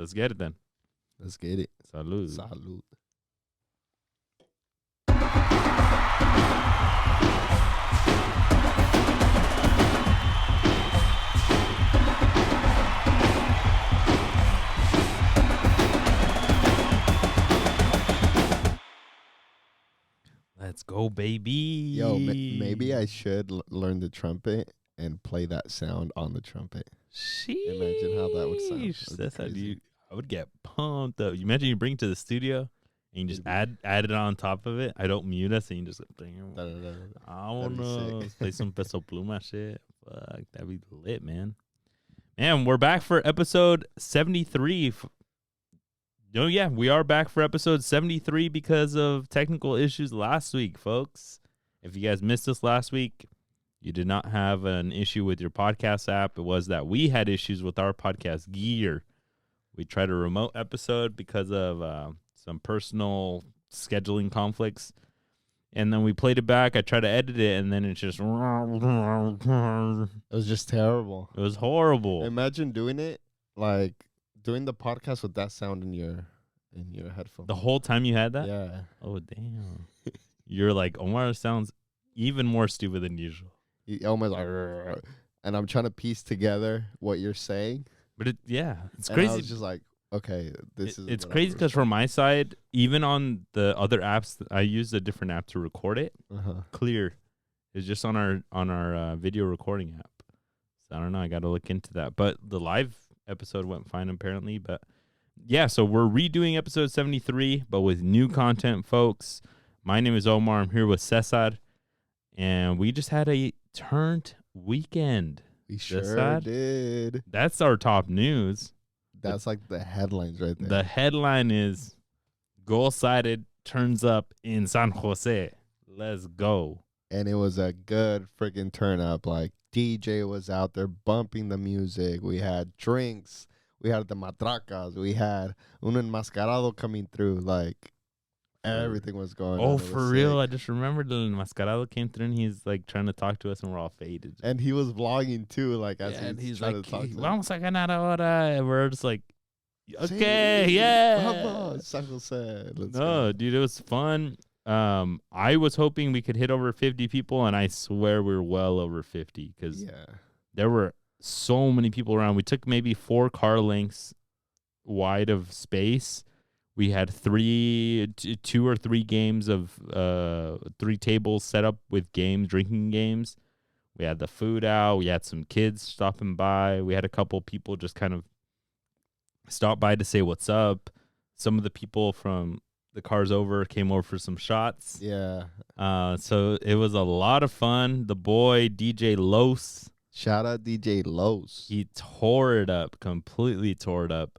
Let's get it then. Let's get it. Salud. Salud. Let's go, baby. Yo, maybe I should learn the trumpet and play that sound on the trumpet. Sheesh. Imagine how that would sound. That's how I would get pumped up. You imagine you bring it to the studio and you just add it on top of it. I don't mute us and you just I want to play some Peso Pluma shit. Fuck, that'd be lit, man. Man, we're back for episode 73. Oh, yeah, we are back for episode 73 because of technical issues last week, folks. If you guys missed us last week, you did not have an issue with your podcast app. It was that we had issues with our podcast gear. We tried a remote episode because of some personal scheduling conflicts. And then we played it back. I tried to edit it, and then it's just... It was just terrible. It was horrible. Imagine doing it, like, doing the podcast with that sound in your headphones. The whole time you had that? Yeah. Oh, damn. You're like, Omar sounds even more stupid than usual. Omar's like... And I'm trying to piece together what you're saying. But it's and crazy. I was just like, okay, it's crazy because from my side, even on the other apps, I use a different app to record it. Clear is just on our video recording app. So I don't know. I got to look into that. But the live episode went fine apparently. But yeah, so we're redoing episode 73, but with new content, folks. My name is Omar. I'm here with Cesar, and we just had a turned weekend. We sure did. That's our top news. That's like the headlines right there. The headline is goal-sided turns up in San Jose. Let's go. And it was a good freaking turn up. Like DJ was out there bumping the music. We had drinks. We had the matracas. We had un enmascarado coming through. Like everything was going on. Oh, for real? I just remembered the enmascarado came through and he's like trying to talk to us and we're all faded. And he was vlogging too, like as he's trying to talk to us. Vamos a ganar ahora. And we're just like, okay, yeah. Vamos, San Jose. Let's go. Dude, it was fun. I was hoping we could hit over 50 people, and I swear we're well over 50 because there were so many people around. We took maybe 4 car lengths wide of space. We had 2 or 3 games of 3 tables set up with drinking games. We had the food out. We had some kids stopping by. We had a couple people just kind of stop by to say what's up. Some of the people from the cars over came over for some shots. Yeah. So it was a lot of fun. The boy, DJ Los. Shout out DJ Los. He tore it up, completely tore it up.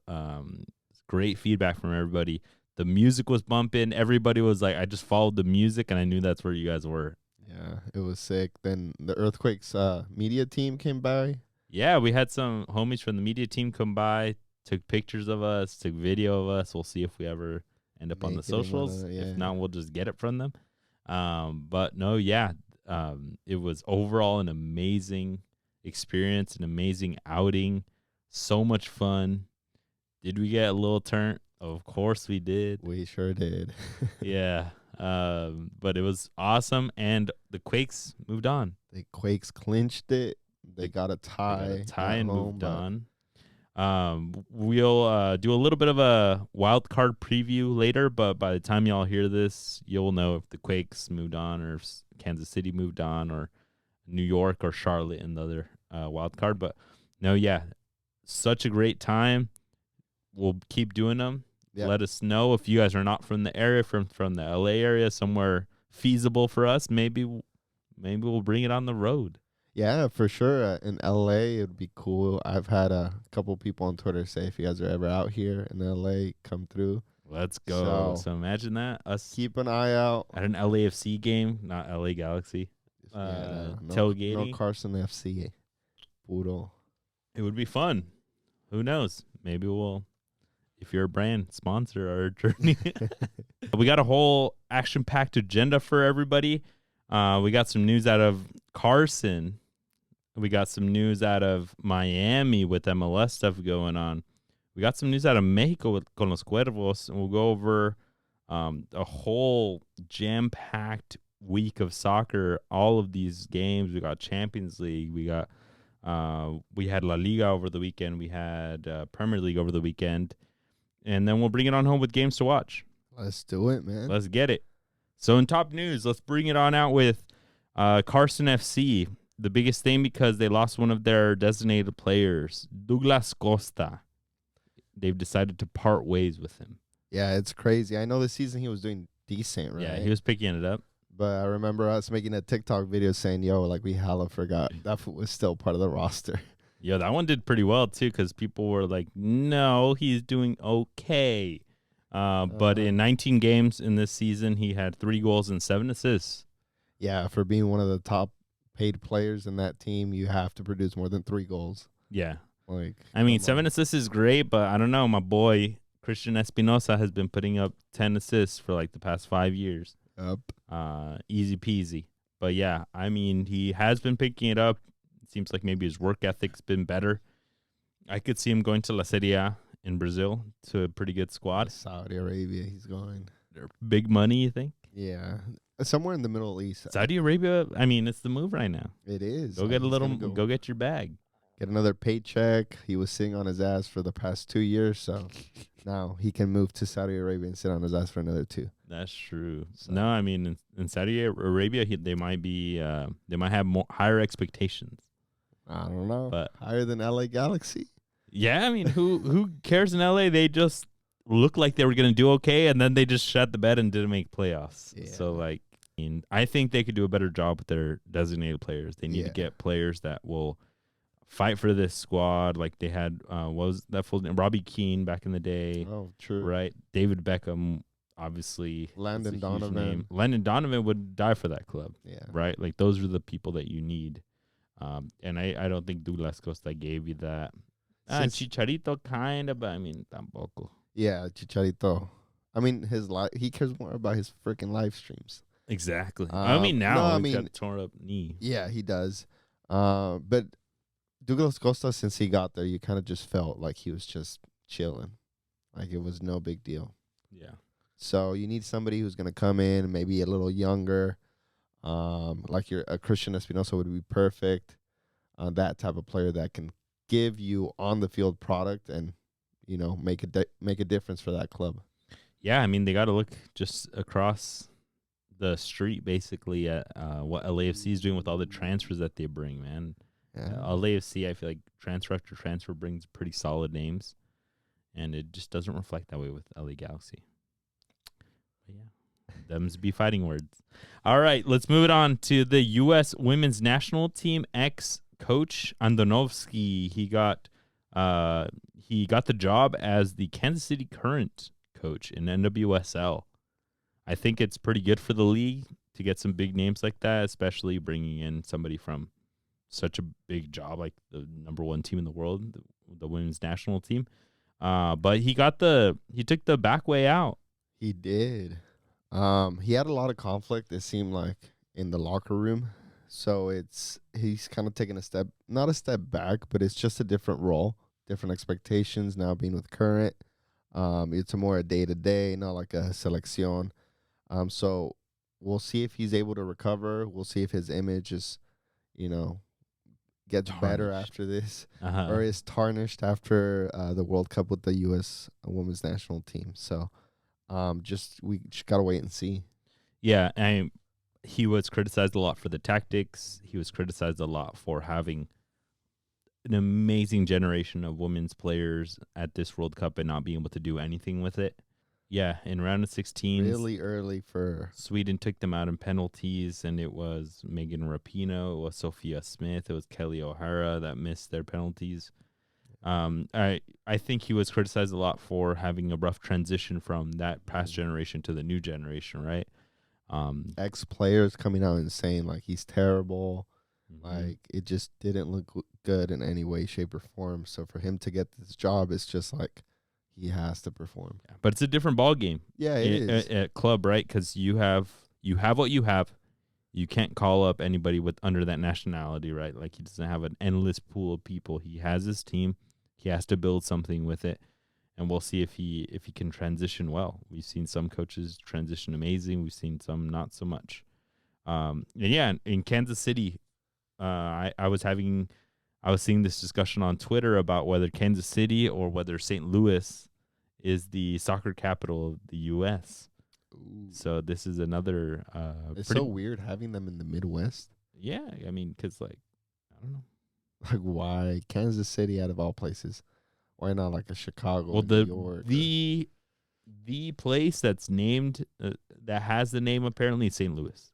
Great feedback from everybody. The music was bumping. Everybody was like, I just followed the music and I knew that's where you guys were. Yeah, it was sick. Then the Earthquakes media team came by. Yeah, we had some homies from the media team come by, took pictures of us, took video of us. We'll see if we ever end up on the socials. If not, we'll just get it from them. But no, it was overall an amazing experience, an amazing outing. So much fun. Did we get a little turn? Of course we did. We sure did. Yeah. But it was awesome. And the Quakes moved on. The Quakes clinched it. They got a tie. And moved on. We'll do a little bit of a wild card preview later, but by the time y'all hear this, you'll know if the Quakes moved on or if Kansas City moved on or New York or Charlotte in the other wild card. But no, such a great time. We'll keep doing them. Yep. Let us know if you guys are not from the area, from the LA area, somewhere feasible for us. Maybe we'll bring it on the road. Yeah, for sure. In LA, it would be cool. I've had a couple people on Twitter say if you guys are ever out here in LA, come through. Let's go. So imagine that. Us keep an eye out at an LAFC game, not LA Galaxy. Tailgating. No Carson FC. Puro. It would be fun. Who knows? Maybe we'll, if you're a brand, sponsor our journey. We got a whole action-packed agenda for everybody. We got some news out of Carson. We got some news out of Miami with MLS stuff going on. we got some news out of Mexico con los Cuervos, and we'll go over a whole jam-packed week of soccer. All of these games. We got Champions League. We got we had La Liga over the weekend. We had Premier League over the weekend, and then we'll bring it on home with games to watch. Let's do it, man. Let's get it. So in top news, let's bring it on out with Carson FC. The biggest thing because they lost one of their designated players, Douglas Costa. They've decided to part ways with him. Yeah, it's crazy. I know this season he was doing decent, right? Yeah, he was picking it up. But I remember us making a TikTok video saying, yo, like we hella forgot that fool was still part of the roster. Yeah, that one did pretty well, too, because people were like, no, he's doing okay. But in 19 games in this season, he had 3 goals and 7 assists. Yeah, for being one of the top paid players in that team, you have to produce more than 3 goals. Yeah. Like, I mean, 7 assists is great, but I don't know. My boy, Christian Espinosa, has been putting up 10 assists for like the past 5 years. Up. Easy peasy. But yeah, I mean, he has been picking it up. It seems like maybe his work ethic's been better. I could see him going to La Serie A in Brazil to a pretty good squad. Saudi Arabia, he's going. They're big money, you think? Yeah. Somewhere in the Middle East. Saudi Arabia, I mean, it's the move right now. It is. Go get a little, go get your bag. Get another paycheck. He was sitting on his ass for the past 2 years, so now he can move to Saudi Arabia and sit on his ass for another 2. That's true. So. No, I mean, in Saudi Arabia, they might have more higher expectations. I don't know. But higher than LA Galaxy? Yeah, I mean, who cares in LA? They just looked like they were going to do okay, and then they just shut the bed and didn't make playoffs. Yeah. So, like, I think they could do a better job with their designated players. They need to get players that will fight for this squad. Like they had, what was that full name? Robbie Keane back in the day. Oh, true. Right. David Beckham, obviously. Landon Donovan. Landon Donovan would die for that club. Yeah. Right. Like those are the people that you need. And I don't think Douglas Costa gave you that. Chicharito kind of, but I mean, tampoco. Yeah, Chicharito. I mean, he cares more about his freaking live streams. Exactly. I mean, now he's got a torn up knee. Yeah, he does. But Douglas Costa, since he got there, you kind of just felt like he was just chilling. Like it was no big deal. Yeah. So you need somebody who's going to come in, maybe a little younger. Like a Christian Espinosa would be perfect. That type of player that can give you on the field product and, you know, make a difference for that club. Yeah, I mean, they got to look just across the street basically at what LAFC is doing with all the transfers that they bring, man. Yeah. LAFC, I feel like transfer after transfer brings pretty solid names, and it just doesn't reflect that way with LA Galaxy. But yeah, them's be fighting words. All right, let's move it on to the U.S. women's national team. Ex-coach Andonovsky, he got the job as the Kansas City Current coach in NWSL. I think it's pretty good for the league to get some big names like that, especially bringing in somebody from such a big job like the number 1 team in the world, the women's national team. But he took the back way out. He did. He had a lot of conflict, it seemed like, in the locker room. So he's kind of taken not a step back, but it's just a different role, different expectations now being with Current. It's more a day-to-day, not like a selección. So we'll see if he's able to recover. We'll see if his image is, gets better after this, or is tarnished after the World Cup with the U.S. women's national team. So we just got to wait and see. Yeah, and he was criticized a lot for the tactics. He was criticized a lot for having an amazing generation of women's players at this World Cup and not being able to do anything with it. Yeah, in round of 16, really early for Sweden took them out in penalties, and it was Megan Rapinoe, it was Sophia Smith, it was Kelly O'Hara that missed their penalties. I think he was criticized a lot for having a rough transition from that past generation to the new generation, right? Ex-players coming out and saying, like, he's terrible. Like, it just didn't look good in any way, shape, or form. So for him to get this job, it's just like he has to perform. Yeah, but it's a different ball game. Yeah, it is. At club, right? Because you have what you have. You can't call up anybody with under that nationality, right? Like he doesn't have an endless pool of people. He has his team. He has to build something with it. and we'll see if he can transition well. We've seen some coaches transition amazing. We've seen some not so much. And yeah, in Kansas City, I was seeing this discussion on Twitter about whether Kansas City or whether St. Louis is the soccer capital of the U.S. Ooh. So this is another. It's so weird having them in the Midwest. Yeah, I mean, because like, I don't know. Like, why Kansas City out of all places? Why not like a Chicago, Well, New York? The place that's named that has the name apparently is St. Louis.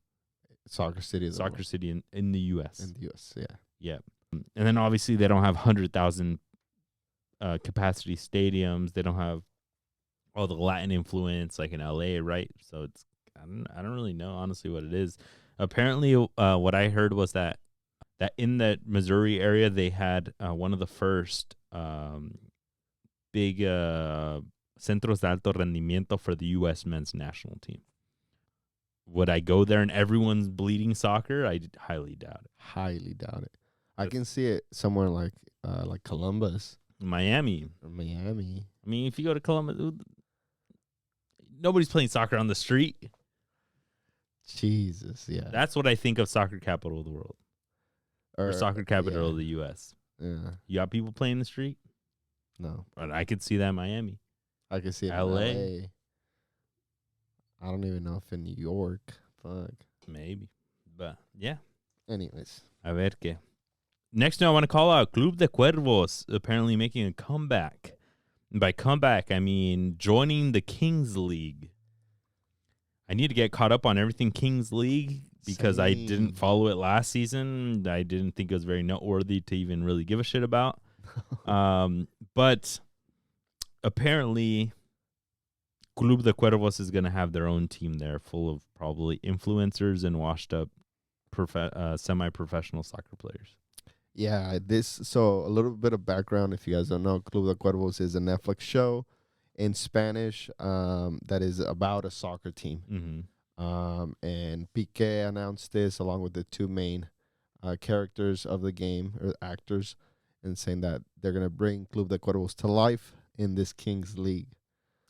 Soccer City. Soccer City in the U.S. In the U.S., yeah. Yeah. And then obviously they don't have 100,000 capacity stadiums. They don't have all the Latin influence like in L.A., right? So it's I don't really know honestly what it is. Apparently, what I heard was that in that Missouri area they had one of the first big centros de alto rendimiento for the U.S. men's national team. Would I go there and everyone's bleeding soccer? I highly doubt it. Highly doubt it. I can see it somewhere like Columbus, Miami, or Miami. I mean, if you go to Columbus, nobody's playing soccer on the street. Jesus, yeah. That's what I think of soccer capital of the world, or soccer capital of the U.S. Yeah. You got people playing the street? No. But I could see that in Miami. I can see it LA. in LA. I don't even know if in New York. Fuck. Maybe. But, yeah. Anyways. A ver qué. Next note, I want to call out Club de Cuervos, apparently making a comeback. And by comeback, I mean joining the Kings League. I need to get caught up on everything Kings League because I didn't follow it last season. I didn't think it was very noteworthy to even really give a shit about. But apparently, Club de Cuervos is going to have their own team there full of probably influencers and washed up semi-professional soccer players. Yeah, so a little bit of background, if you guys don't know, Club de Cuervos is a Netflix show in Spanish that is about a soccer team. Mm-hmm. And Piqué announced this along with the two main characters of the game, or actors, and saying that they're going to bring Club de Cuervos to life in this Kings League.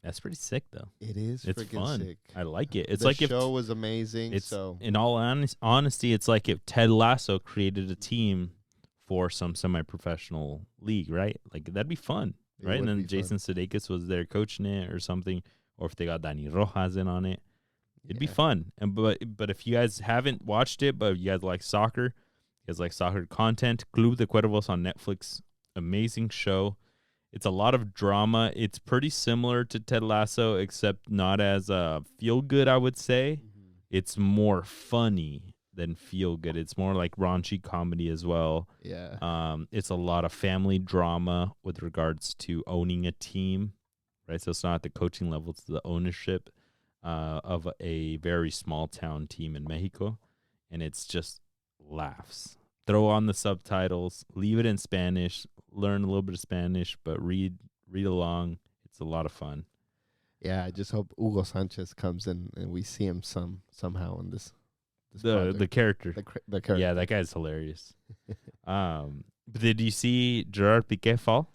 That's pretty sick, though. It is. It's freaking fun. Sick. I like it. It's the like show was amazing. In all honesty, it's like if Ted Lasso created a team for some semi-professional league, right? Like that'd be fun, right? And then Jason Sudeikis was there coaching it or something, or if they got Dani Rojas in on it, it'd be fun. And but if you guys haven't watched it, but you guys like soccer, you guys like soccer content, Club de Cuervos on Netflix, amazing show. It's a lot of drama. It's pretty similar to Ted Lasso, except not as feel good, I would say. Mm-hmm. It's more funny than feel good. It's more like raunchy comedy as well. Yeah. It's a lot of family drama with regards to owning a team, right? So it's not at the coaching level, it's the ownership of a very small town team in Mexico. And it's just laughs. Throw on the subtitles, leave it in Spanish, learn a little bit of Spanish, but read along. It's a lot of fun. Yeah, I just hope Hugo Sanchez comes in and we see him somehow in this the character. The character. Yeah, that guy's hilarious. But did you see Gerard Piqué fall?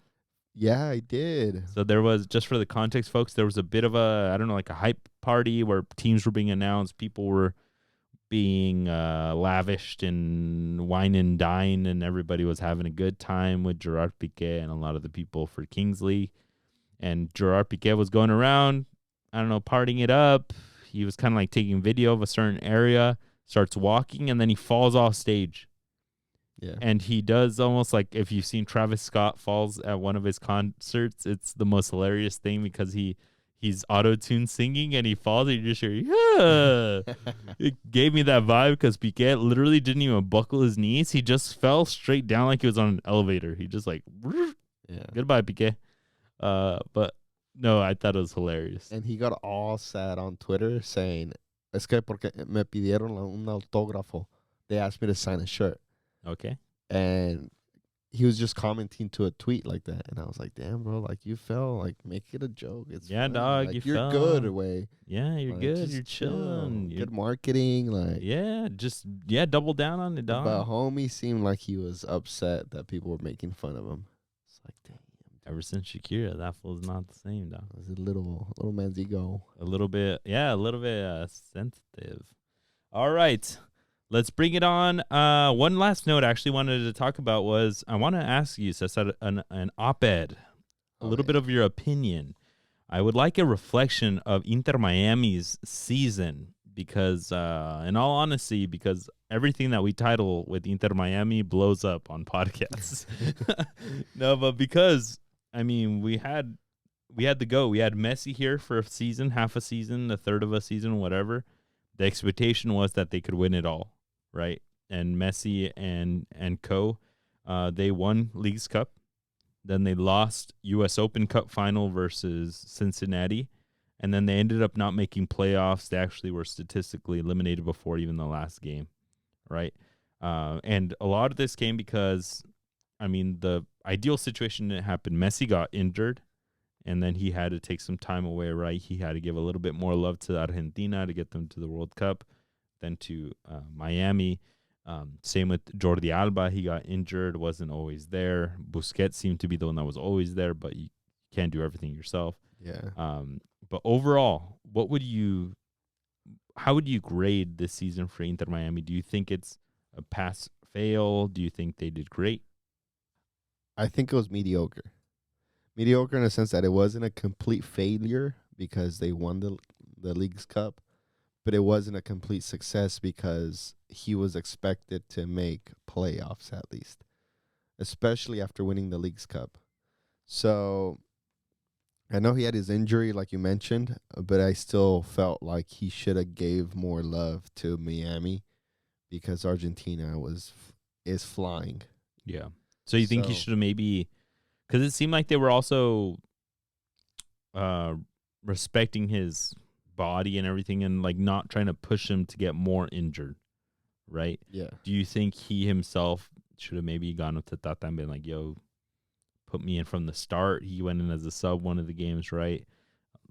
Yeah, I did. So there was, just for the context, folks, there was a bit of like a hype party where teams were being announced. People were being lavished and wine and dine, and everybody was having a good time with Gerard Piqué and a lot of the people for Kingsley. And Gerard Piqué was going around, I don't know, partying it up. He was kind of like taking video of a certain area, starts walking, and then he falls off stage. Yeah. And he does almost like, if you've seen Travis Scott falls at one of his concerts, it's the most hilarious thing because he's auto-tuned singing and he falls and you just hear, yeah. It gave me that vibe because Piqué literally didn't even buckle his knees. He just fell straight down like he was on an elevator. He just like, yeah. Goodbye, Piqué. But no, I thought it was hilarious. And he got all sad on Twitter saying, es que porque me pidieron un autógrafo. They asked me to sign a shirt. Okay. And he was just commenting to a tweet like that. And I was like, damn, bro, like you fell. Like, make it a joke. It's fun. Dog, like, you're fell. Good way. Yeah, you're like, good. You're chilling. Good marketing. Like, double down on it, dog. But homie seemed like he was upset that people were making fun of him. It's like, damn, Ever since Shakira, that fool's not the same, dog. It's a little man's ego. A little bit sensitive. All right. Let's bring it on. One last note I actually wanted to talk about was I want to ask you, Cesar, an op-ed, a little bit of your opinion. I would like a reflection of Inter Miami's season because, in all honesty, because everything that we title with Inter Miami blows up on podcasts. No, but because, I mean, we had the GOAT. We had Messi here for a season, half a season, a third of a season, whatever. The expectation was that they could win it all, right? And Messi and co, they won Leagues Cup. Then they lost U.S. Open Cup final versus Cincinnati. And then they ended up not making playoffs. They actually were statistically eliminated before even the last game, right? And a lot of this came because, I mean, the ideal situation that happened, Messi got injured, and then he had to take some time away, right? He had to give a little bit more love to Argentina to get them to the World Cup, then to Miami. Same with Jordi Alba. He got injured, wasn't always there. Busquets seemed to be the one that was always there, but you can't do everything yourself. Yeah. But overall, how would you grade this season for Inter Miami? Do you think it's a pass-fail? Do you think they did great? I think it was mediocre. Mediocre in the sense that it wasn't a complete failure because they won the Leagues Cup, but it wasn't a complete success because he was expected to make playoffs at least, especially after winning the Leagues Cup. So I know he had his injury, like you mentioned, but I still felt like he should have gave more love to Miami because Argentina is flying. Yeah. So you think he should have maybe, because it seemed like they were also respecting his body and everything and like not trying to push him to get more injured, right? Yeah. Do you think he himself should have maybe gone up to Tata and been like, yo, put me in from the start? He went in as a sub one of the games, right?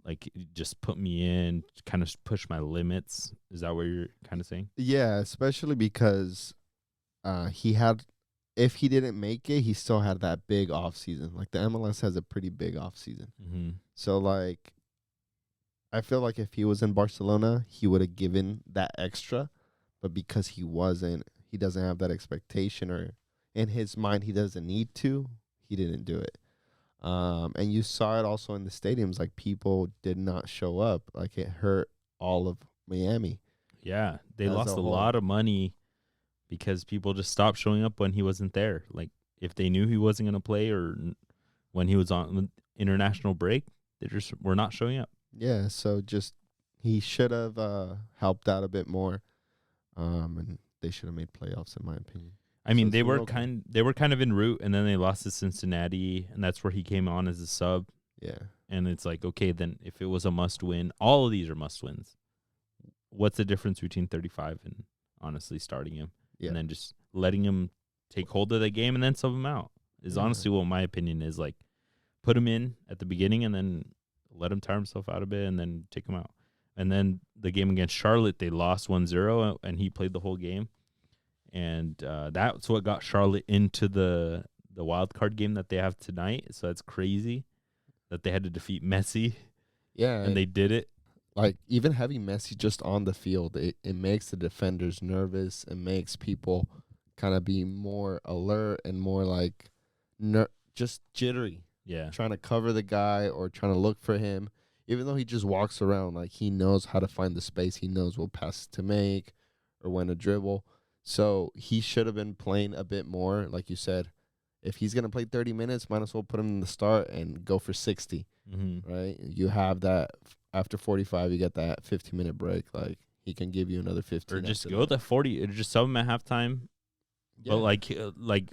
Like, just put me in, kind of push my limits. Is that what you're kind of saying? Yeah, especially because if he didn't make it, he still had that big off season. Like the MLS has a pretty big off season. Mm-hmm. So like, I feel like if he was in Barcelona, he would have given that extra, but because he doesn't have that expectation, or in his mind he doesn't need to, he didn't do it. And you saw it also in the stadiums, like people did not show up. Like it hurt all of Miami. Yeah, they lost a lot of money because people just stopped showing up when he wasn't there. Like if they knew he wasn't going to play or when he was on international break, they just were not showing up. Yeah, so just he should have helped out a bit more, and they should have made playoffs, in my opinion. I mean, they were kind of en route, and then they lost to Cincinnati, and that's where he came on as a sub. Yeah, and it's like, okay, then if it was a must win, all of these are must wins. What's the difference between 35 and honestly starting him, and then just letting him take hold of the game and then sub him out? Is honestly what my opinion is. Like, put him in at the beginning and then let him tire himself out a bit and then take him out. And then the game against Charlotte, they lost 1-0, and he played the whole game. And that's what got Charlotte into the wild card game that they have tonight. So that's crazy that they had to defeat Messi. Yeah. And they did it. Like, even having Messi just on the field, it makes the defenders nervous. It makes people kind of be more alert and more like just jittery. Yeah. Trying to cover the guy or trying to look for him. Even though he just walks around, like he knows how to find the space. He knows what passes to make or when to dribble. So he should have been playing a bit more. Like you said, if he's going to play 30 minutes, might as well put him in the start and go for 60, right? You have that after 45, you get that 15-minute break. Like he can give you another 15. Or just go to 40, or just sub him at halftime. Yeah. But like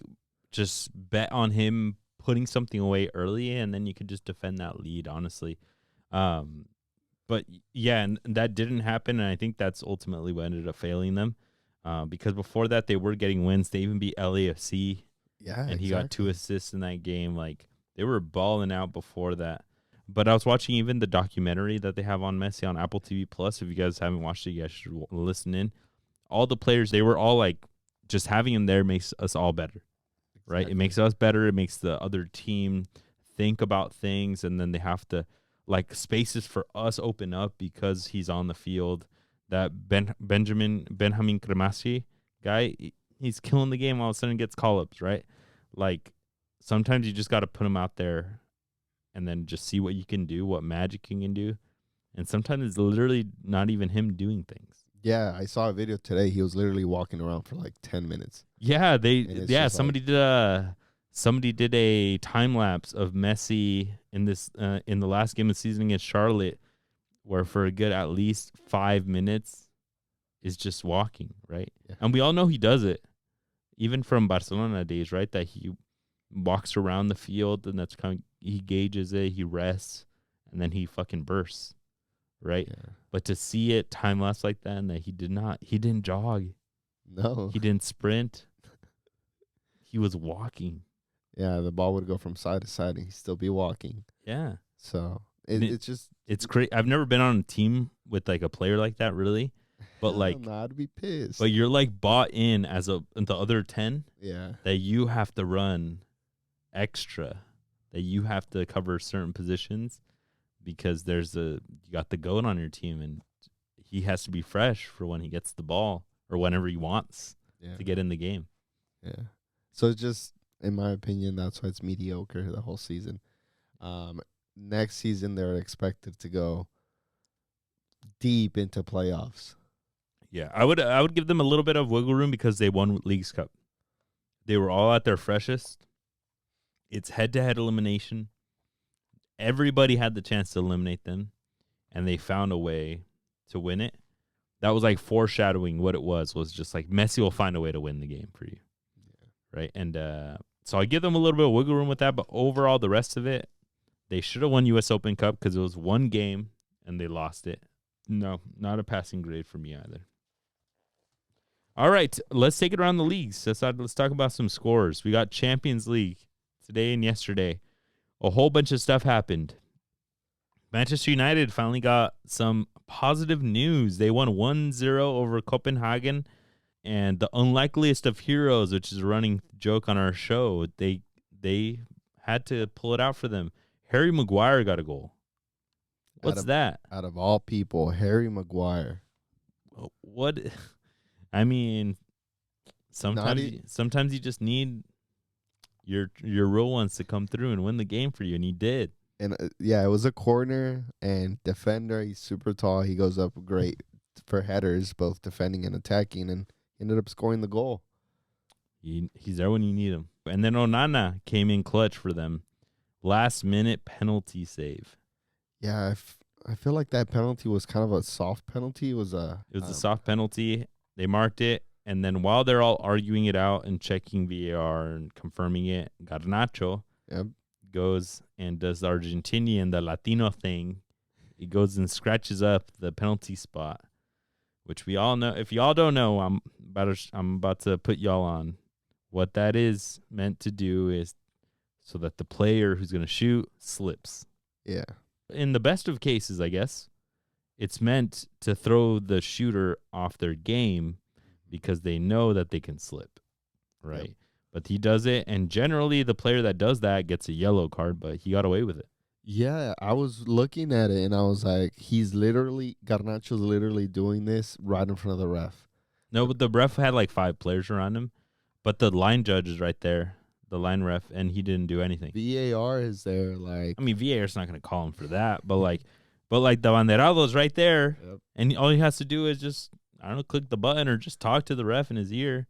just bet on him putting something away early, and then you could just defend that lead, honestly. But yeah, and that didn't happen, and I think that's ultimately what ended up failing them. Because before that, they were getting wins. They even beat LAFC. Yeah, and he got 2 assists in that game. Like, they were balling out before that. But I was watching even the documentary that they have on Messi on Apple TV Plus. If you guys haven't watched it, you guys should listen in. All the players, they were all like, just having him there makes us all better, right? It makes us better. It makes the other team think about things, and then they have to, like, spaces for us open up because he's on the field. That Benjamin Kremasi guy, he's killing the game. All of a sudden gets call-ups, right? Like, sometimes you just got to put him out there and then just see what you can do, what magic you can do. And sometimes it's literally not even him doing things. Yeah, I saw a video today. He was literally walking around for like 10 minutes. Yeah, somebody did a time lapse of Messi in the last game of the season against Charlotte, where for a good at least 5 minutes is just walking, right? Yeah. And we all know he does it, even from Barcelona days, right? That he walks around the field, and that's kind of, he gauges it, he rests, and then he fucking bursts, right? Yeah. But to see it time lapse like that, and that he didn't jog, No, he didn't sprint, he was walking. Yeah, the ball would go from side to side, and he'd still be walking. Yeah. So it's crazy. I've never been on a team with like a player like that, really. But like, I'd be pissed. but you're like bought in as the other 10. Yeah, That you have to run extra, that you have to cover certain positions because you got the goat on your team, and he has to be fresh for when he gets the ball or whenever he wants to get in the game. Yeah. So it's just, in my opinion, that's why it's mediocre the whole season. Next season, they're expected to go deep into playoffs. Yeah, I would give them a little bit of wiggle room because they won Leagues Cup. They were all at their freshest. It's head-to-head elimination. Everybody had the chance to eliminate them, and they found a way to win it. That was like foreshadowing what it was just like Messi will find a way to win the game for you. Yeah. Right? And so I give them a little bit of wiggle room with that, but overall, the rest of it, they should have won U.S. Open Cup because it was one game, and they lost it. No, not a passing grade for me either. All right, let's take it around the leagues. Let's talk about some scores. We got Champions League today and yesterday. A whole bunch of stuff happened. Manchester United finally got some positive news. They won 1-0 over Copenhagen, and the unlikeliest of heroes, which is a running joke on our show, they had to pull it out for them. Harry Maguire got a goal. What's that? Out of all people, Harry Maguire. What? I mean, sometimes you just need your real ones to come through and win the game for you, and he did. And it was a corner and defender. He's super tall. He goes up great for headers, both defending and attacking, and ended up scoring the goal. He's there when you need him. And then Onana came in clutch for them. Last minute penalty save. Yeah, I feel like that penalty was kind of a soft penalty. It was a soft penalty. They marked it, and then while they're all arguing it out and checking VAR and confirming it, Garnacho goes and does the Argentinian, the Latino thing. He goes and scratches up the penalty spot, which we all know. If y'all don't know, I'm about to put y'all on. What that is meant to do is so that the player who's going to shoot slips. Yeah. In the best of cases, I guess, it's meant to throw the shooter off their game because they know that they can slip, right? Yep. But he does it, and generally the player that does that gets a yellow card, but he got away with it. Yeah, I was looking at it, and I was like, Garnacho's literally doing this right in front of the ref. No, but the ref had like 5 players around him, but the line judge is right there, the line ref, and he didn't do anything. VAR is there, like... I mean, VAR's not going to call him for that, but the banderado's right there, and all he has to do is just, I don't know, click the button or just talk to the ref in his ear.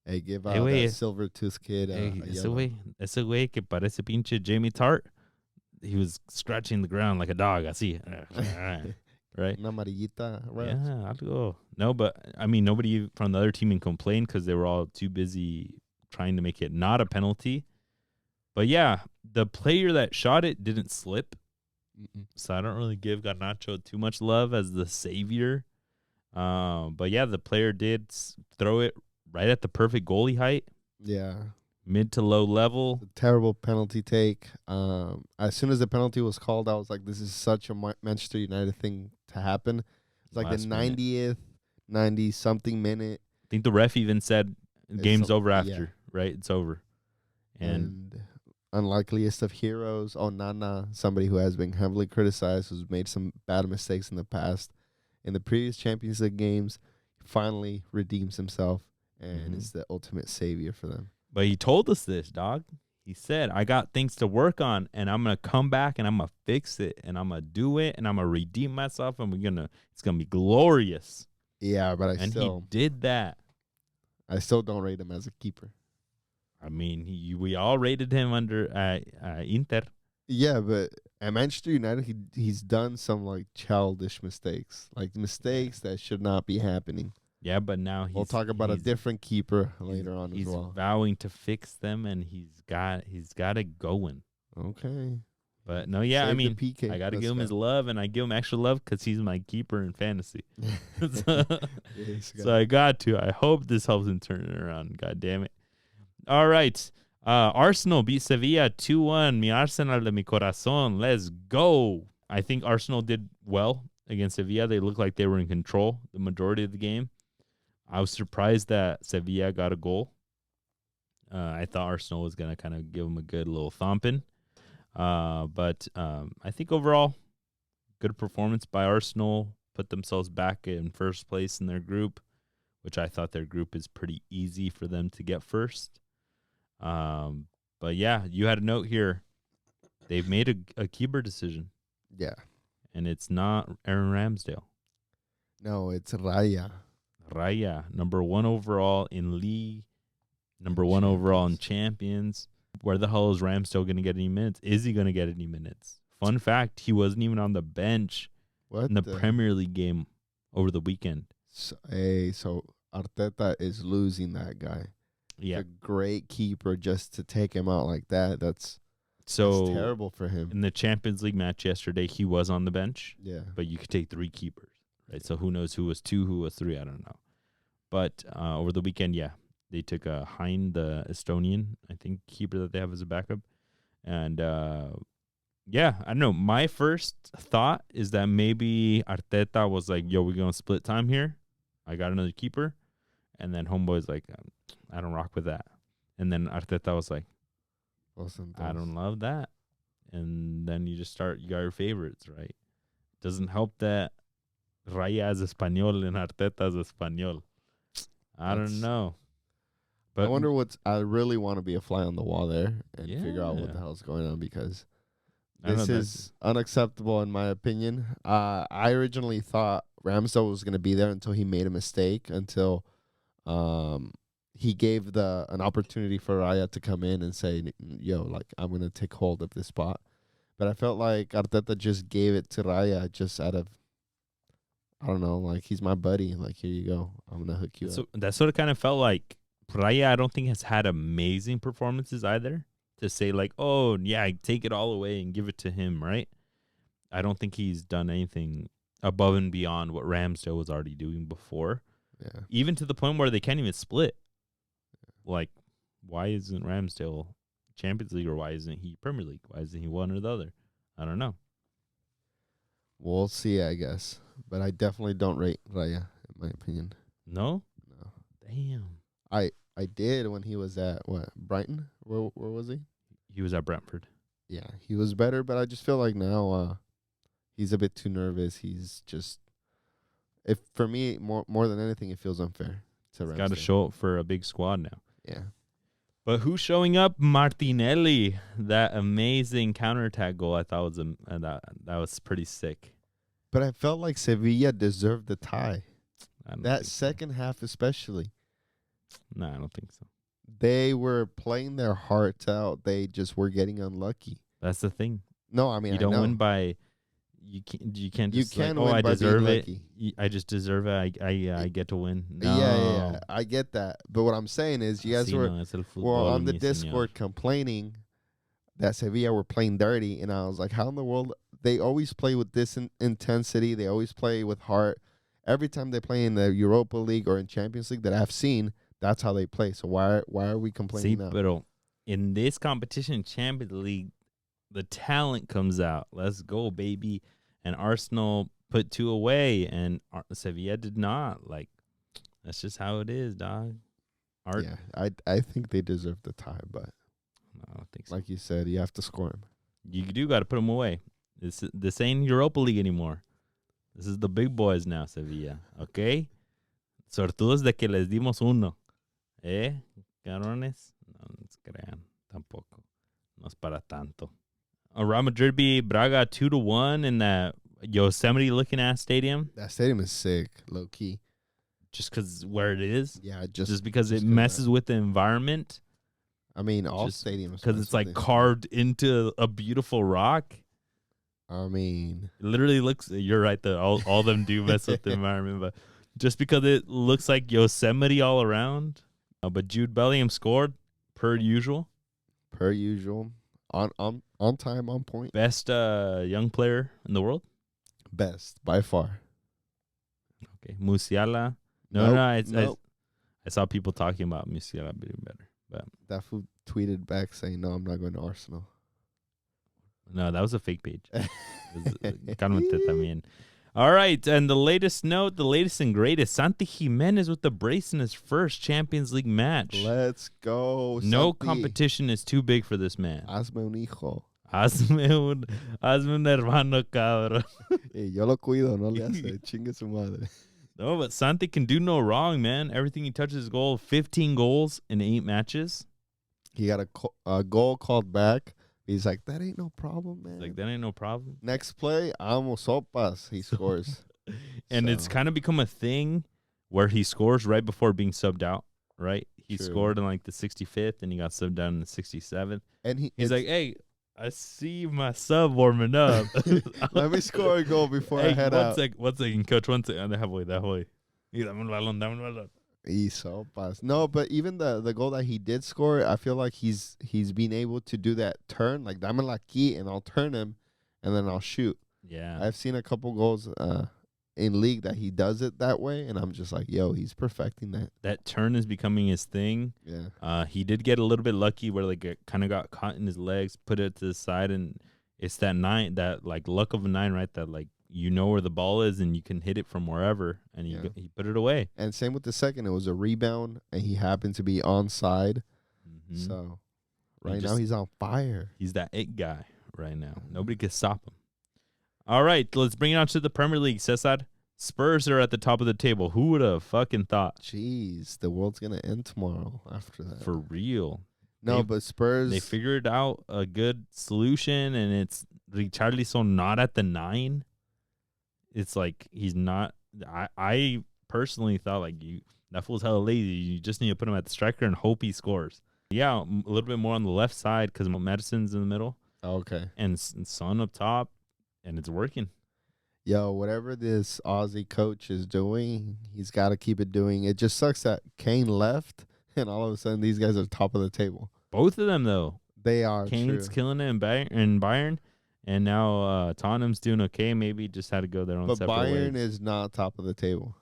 Hey, give out that silver tooth kid ese güey que parece pinche Jamie Tart, he was scratching the ground like a dog, así. Right? Una amarillita. Right? Yeah, I'll go. No, but, I mean, nobody from the other team even complained because they were all too busy trying to make it not a penalty. But, yeah, the player that shot it didn't slip. So I don't really give Garnacho too much love as the savior. But yeah, the player did throw it right at the perfect goalie height. Yeah. Mid to low level. Terrible penalty take. As soon as the penalty was called, I was like, this is such a Manchester United thing to happen. It's like the 90th, 90-something minute. I think the ref even said game's over after, right? It's over. And unlikeliest of heroes. Onana, somebody who has been heavily criticized, who's made some bad mistakes in the past. In the previous Champions League games, finally redeems himself and is the ultimate savior for them. But he told us this, dog. He said, I got things to work on, and I'm going to come back, and I'm going to fix it, and I'm going to do it, and I'm going to redeem myself, and it's going to be glorious. Yeah, but he did that. I still don't rate him as a keeper. I mean, we all rated him under Inter. Yeah, but at Manchester United, he's done some like childish mistakes, like mistakes that should not be happening. Yeah, but now we'll talk about a different keeper later on as well. He's vowing to fix them, and he's got it going. Okay. But no, yeah, I mean, I got to give him his love, and I give him extra love because he's my keeper in fantasy. So I got to. I hope this helps him turn it around. God damn it. All right. Arsenal beat Sevilla 2-1. Mi Arsenal de mi corazón. Let's go. I think Arsenal did well against Sevilla. They looked like they were in control the majority of the game. I was surprised that Sevilla got a goal. I thought Arsenal was going to kind of give them a good little thumping. But I think overall, good performance by Arsenal. Put themselves back in first place in their group, which I thought their group is pretty easy for them to get first. But yeah, you had a note here. They've made a keeper decision. Yeah. And it's not Aaron Ramsdale. No, it's Raya. Raya, number 1 overall in league, number 1 overall in champions. Where the hell is Ramsdale going to get any minutes? Is he going to get any minutes? Fun fact, he wasn't even on the bench in the Premier League game over the weekend. So Arteta is losing that guy. Yeah. A great keeper just to take him out like that. That's terrible for him. In the Champions League match yesterday, he was on the bench. Yeah. But you could take 3 keepers, right? So who knows who was 2, who was 3, I don't know. But over the weekend, yeah, they took Hein, the Estonian, I think, keeper that they have as a backup. And yeah, I don't know. My first thought is that maybe Arteta was like, yo, we're going to split time here. I got another keeper. And then Homeboy's like, I don't rock with that. And then Arteta was like, I don't love that. And then you got your favorites, right? Doesn't help that Raya is Espanol and Arteta is Espanol. I don't know. But I wonder I really want to be a fly on the wall there and figure out what the hell's going on, because this is unacceptable in my opinion. I originally thought Ramsdale was going to be there until he made a mistake, until he gave an opportunity for Raya to come in and say, yo, like, I'm going to take hold of this spot. But I felt like Arteta just gave it to Raya just out of, I don't know, like, he's my buddy. Like, here you go. I'm going to hook you up. That's what it kind of felt like. Raya, I don't think, has had amazing performances either. To say, like, oh, yeah, I take it all away and give it to him, right? I don't think he's done anything above and beyond what Ramsdale was already doing before. Yeah. Even to the point where they can't even split. Like, why isn't Ramsdale Champions League, or why isn't he Premier League? Why isn't he one or the other? I don't know. We'll see, I guess. But I definitely don't rate Raya, in my opinion. No? No. Damn. I did when he was at, Brighton? Where was he? He was at Brentford. Yeah, he was better, but I just feel like now he's a bit too nervous. He's just, for me, more than anything, it feels unfair to Ramsdale. Got to show up for a big squad now. Yeah. But who's showing up? Martinelli. That amazing counterattack goal, I thought that was pretty sick. But I felt like Sevilla deserved the tie. That second half especially. No, I don't think so. They were playing their hearts out. They just were getting unlucky. That's the thing. No, I mean, you don't win by. You can't just I deserve it. I just deserve it. I get to win. No. Yeah. I get that. But what I'm saying is, you guys were on the Discord complaining that Sevilla were playing dirty, and I was like, how in the world? They always play with this intensity. They always play with heart. Every time they play in the Europa League or in Champions League that I've seen, that's how they play. So why are we complaining now? Pero in this competition, Champions League, the talent comes out. Let's go, baby. And Arsenal put 2 away, and Sevilla did not. Like, that's just how it is, dog. Yeah, I think they deserve the tie, but no, I don't think so. Like you said, you have to score him. You do got to put them away. This ain't Europa League anymore. This is the big boys now, Sevilla. Okay? Sortudos de que les dimos uno. Cabrones? No se crean. Tampoco. No es para tanto. Real Madrid beat Braga 2-1 in that Yosemite looking ass stadium. That stadium is sick, low key. Just because where it is? Yeah, just because it messes with the environment. I mean, all stadiums. Because it's like carved into a beautiful rock. I mean, it literally looks. You're right. All of them do mess with the environment, but just because it looks like Yosemite all around. But Jude Bellingham scored per usual. Per usual, on time, on point. Best young player in the world. Best by far. Okay, Musiala. I saw people talking about Musiala being better, but that fool tweeted back saying, "No, I'm not going to Arsenal." No, that was a fake page. All right, and the latest note, the latest and greatest, Santi Gimenez with the brace in his first Champions League match. Let's go, No Santi. Competition is too big for this man. Hazme un hijo. Hazme un hermano, cabrón. Yo lo cuido, no le hace. Chingue su madre. No, but Santi can do no wrong, man. Everything he touches is goal. 15 goals in 8 matches. He got a goal called back. He's like, that ain't no problem, man. Like, that ain't no problem. Next play, amo sopas. He scores. And it's kind of become a thing where he scores right before being subbed out, right? He scored in like the 65th and he got subbed down in the 67th. And he's like, hey, I see my sub warming up. Let me score a goal before I head out. One second, coach. 1 second. That way. Dame el balón. No, but even the goal that he did score, I feel like he's been able to do that turn, like dámela aquí, and I'll turn him, and then I'll shoot. Yeah, I've seen a couple goals in league that he does it that way, and I'm just like, yo, he's perfecting that. That turn is becoming his thing. Yeah. He did get a little bit lucky where like it kind of got caught in his legs, put it to the side, and it's that like luck of a 9, right? That like you know where the ball is and you can hit it from wherever, and he put it away. And same with the second, it was a rebound, and he happened to be onside. Mm-hmm. So right now he's on fire. He's that it guy right now. Nobody can stop him. All right, let's bring it on to the Premier League. Cesar, Spurs are at the top of the table. Who would have fucking thought? Jeez, the world's gonna end tomorrow after that. For real. No, but Spurs, they figured out a good solution, and it's Richarlison not at the 9. It's like he's not. I personally thought like that fool's hella lazy. You just need to put him at the striker and hope he scores. Yeah, a little bit more on the left side because Madison's in the middle. Okay. And Son up top, and it's working. Yo, whatever this Aussie coach is doing, he's got to keep it doing. It just sucks that Kane left, and all of a sudden these guys are top of the table. Both of them though. They are. Kane's killing it in Bayern. And now Tottenham's doing okay. Maybe just had to go their own separate ways. But Bayern is not top of the table.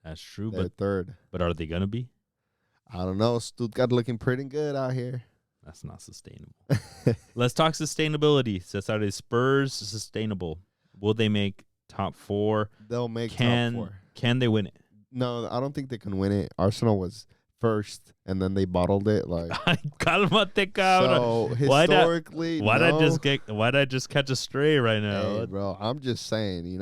That's true. They're third. But are they going to be? I don't know. Stuttgart looking pretty good out here. That's not sustainable. Let's talk sustainability. Cesar, is Spurs sustainable? Will they make top 4? They'll make top 4. Can they win it? No, I don't think they can win it. Arsenal was first, and then they bottled it. Like, Cálmate, cabrón. So historically, why'd I just catch a stray right now? Hey, bro, I'm just saying,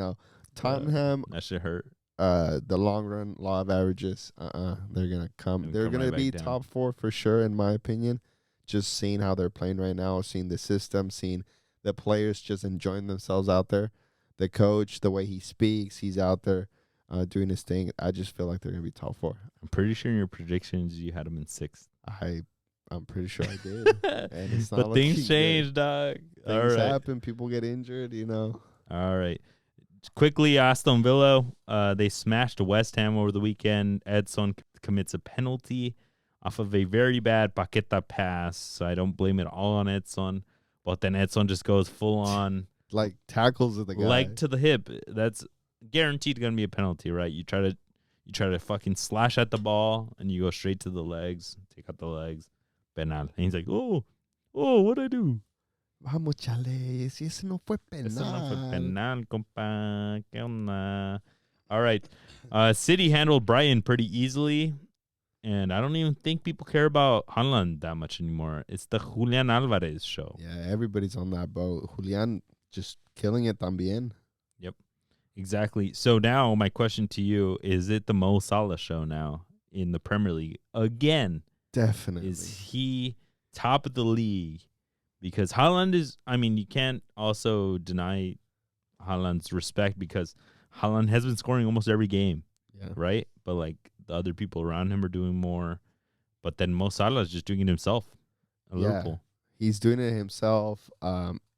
Tottenham. That shit hurt. The long run law of averages. They're gonna come. They're gonna be top 4 for sure, in my opinion. Just seeing how they're playing right now, seeing the system, seeing the players just enjoying themselves out there. The coach, the way he speaks, he's out there. Doing his thing. I just feel like they're gonna be top 4. I'm pretty sure in your predictions you had them in 6th. I'm pretty sure I did. And it's not but things change, dog. Things happen. People get injured. All right. Quickly, Aston Villa. They smashed West Ham over the weekend. Edson commits a penalty off of a very bad Paqueta pass. So I don't blame it all on Edson. But then Edson just goes full on, like tackles the guy, leg to the hip. That's guaranteed going to be a penalty, right? You try to fucking slash at the ball and you go straight to the legs, take out the legs, penal. And he's like, oh, what'd I do? Vamos, chale, si ese no fue penal. Eso no fue penal, compa. ¿Qué onda? All right. City handled Brighton pretty easily. and I don't even think people care about Haaland that much anymore. It's the Julian Alvarez show. Yeah, everybody's on that boat. Julian just killing it también. Yep, exactly. So now my question to you, is it the Mo Salah show now in the Premier League again? Definitely. Is he top of the league? Because Haaland is, I mean, you can't also deny Haaland's respect because Haaland has been scoring almost every game, right? But like the other people around him are doing more. But then Mo Salah is just doing it himself at Liverpool. He's doing it himself.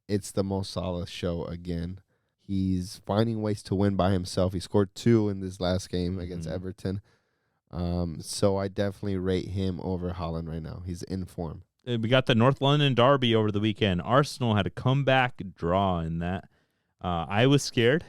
It's the Mo Salah show again. He's finding ways to win by himself. He scored 2 in this last game against Everton. So I definitely rate him over Haaland right now. He's in form. We got the North London derby over the weekend. Arsenal had a comeback draw in that. I was scared.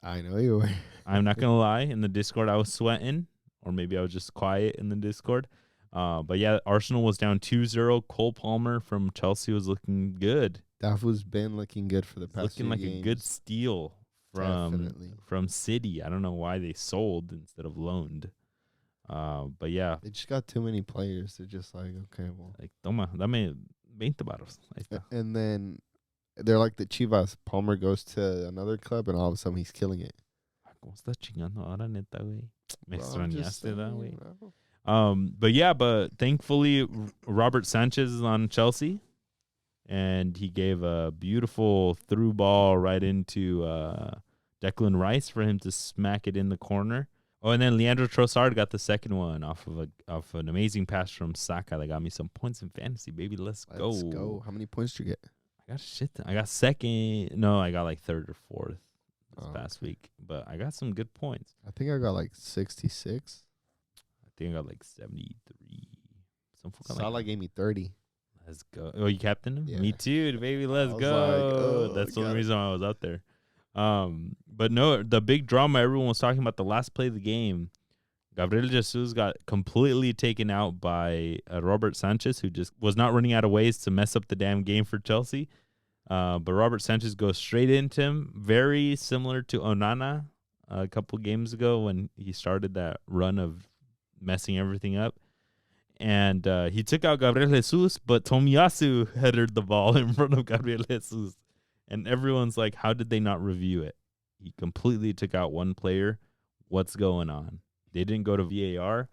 I know you were. I'm not going to lie. In the Discord, I was sweating. Or maybe I was just quiet in the Discord. But yeah, Arsenal was down 2-0. Cole Palmer from Chelsea was looking good. Dafu's been looking good for the past looking like games. A good steal from City. I don't know why they sold instead of loaned. But yeah. They just got too many players. They're just like, okay, well. Like, toma, dame 20 baros. And then they're like the Chivas. Palmer goes to another club, and all of a sudden he's killing it. ¿Cómo estás chingando ahora, neta, güey? Me extrañaste, güey. Bro. But thankfully, Robert Sanchez is on Chelsea, and he gave a beautiful through ball right into Declan Rice for him to smack it in the corner. Oh, and then Leandro Trossard got the second one off an amazing pass from Saka that got me some points in fantasy, baby. Let's go. How many points did you get? I got second. No, I got like third or fourth this past week, but I got some good points. I think I got like 66. I think I got like 73. Salah gave me 30. Let's go. Oh, you captained him? Yeah. Me too, baby. Let's go. That's the only reason why I was out there. But no, the big drama everyone was talking about the last play of the game. Gabriel Jesus got completely taken out by Robert Sanchez, who just was not running out of ways to mess up the damn game for Chelsea. But Robert Sanchez goes straight into him, very similar to Onana a couple games ago when he started that run of messing everything up. And he took out Gabriel Jesus, but Tomiyasu headed the ball in front of Gabriel Jesus. And everyone's like, how did they not review it? He completely took out one player. What's going on? They didn't go to VAR.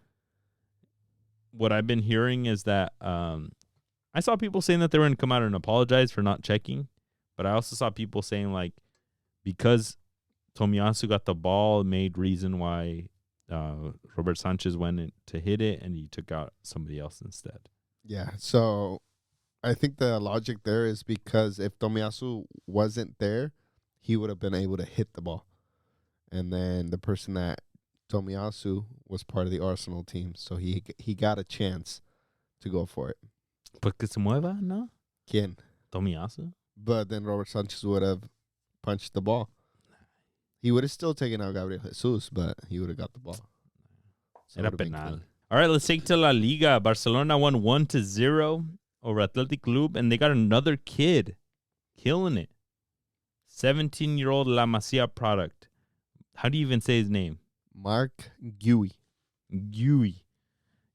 What I've been hearing is that I saw people saying that they were going to come out and apologize for not checking. But I also saw people saying, like, because Tomiyasu got the ball, it made reason why Robert Sanchez went in to hit it and he took out somebody else instead. Yeah, so I think the logic there is because if Tomiyasu wasn't there, he would have been able to hit the ball. And then the person that Tomiyasu was part of the Arsenal team, so he got a chance to go for it. Porque se mueva, ¿no? ¿Quién? Tomiyasu. But then Robert Sanchez would have punched the ball. He would have still taken out Gabriel Jesus, but he would have got the ball. So Era penal. All right, let's take to La Liga. Barcelona won 1-0 over Athletic Club, and they got another kid killing it. 17-year-old La Masia product. How do you even say his name? Mark Guy.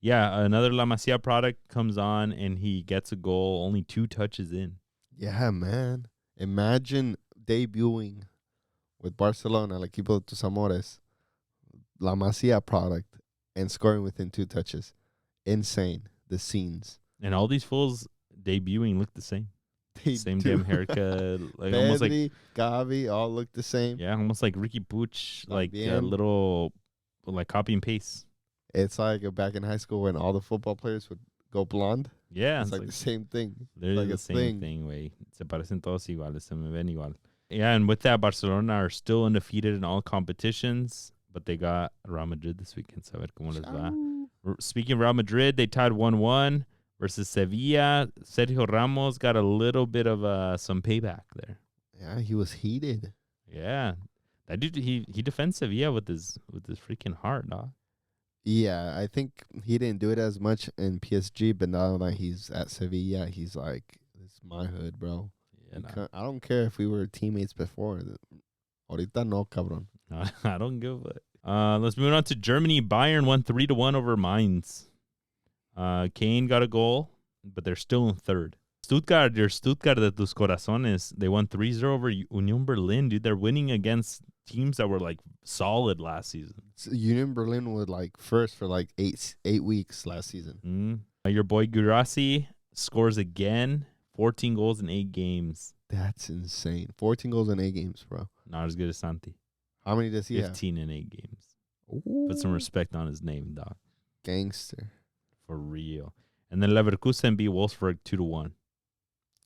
Yeah, another La Masia product comes on, and he gets a goal, only 2 touches in. Yeah, man. Imagine debuting with Barcelona, El Equipo de Tus Amores, La Masia product, and scoring within 2 touches. Insane. The scenes. And all these fools debuting look the same. Same do. damn haircut. Like Pedri, almost like Gavi, all look the same. Yeah, almost like Ricky Puig, like a Bien. little like copy and paste. It's like back in high school when all the football players would go blonde. Yeah, It's like the same thing. They're like the a same thing, güey. Se parecen todos iguales, se me ven igual. Yeah, and with that, Barcelona are still undefeated in all competitions, but they got Real Madrid this weekend, so a ver cómo les va. Speaking of Real Madrid, they tied 1-1 versus Sevilla. Sergio Ramos got a little bit of some payback there. Yeah, he was heated. Yeah, that dude, he defends Sevilla with his freaking heart, dog. Yeah, I think he didn't do it as much in PSG, but now that he's at Sevilla, he's like, "This is my hood, bro." Yeah, I don't care if we were teammates before. Ahorita no, cabrón. I don't give a. Let's move on to Germany. Bayern won 3-1 over Mainz. Kane got a goal, but they're still in third. Stuttgart, your Stuttgart de tus corazones, they won 3-0 over Union Berlin, dude. They're winning against teams that were like solid last season. Union Berlin was like first for like 8 weeks last season. Your boy Gurasi scores again, 14 goals in 8 games. That's insane. 14 goals in 8 games, bro. Not as good as Santi. How many does he 15 in 8 games. Ooh. Put some respect on his name, dog. Gangster. For real. And then Leverkusen beat Wolfsburg 2-1.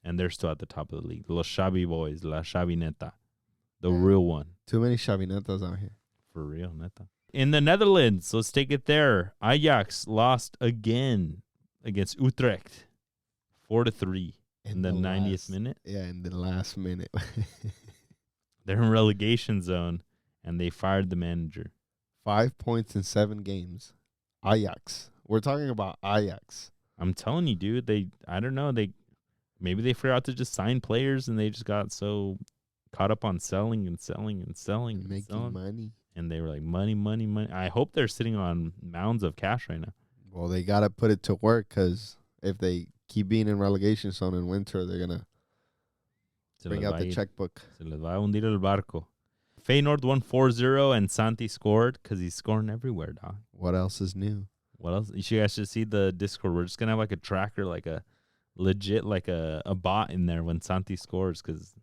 And they're still at the top of the league. Los Xavi boys, La Xavineta. The real one. Too many Xavinetas out here. For real, neta. In the Netherlands, let's take it there. Ajax lost again against Utrecht. 4-3 in the 90th minute. Yeah, in the last minute. They're in relegation zone, and they fired the manager. 5 points in 7 games. Ajax. We're talking about Ajax. I'm telling you, dude. I don't know. Maybe they forgot to just sign players, and they just got so caught up on selling and making money. And they were like, money, money, money. I hope they're sitting on mounds of cash right now. Well, they got to put it to work because if they keep being in relegation zone in winter, they're going to bring out the checkbook. Se les va a hundir el barco. Feyenoord won 4-0 and Santi scored because he's scoring everywhere, dog. What else is new? What else? You guys should see the Discord. We're just going to have like a tracker, like a legit, like a bot in there when Santi scores because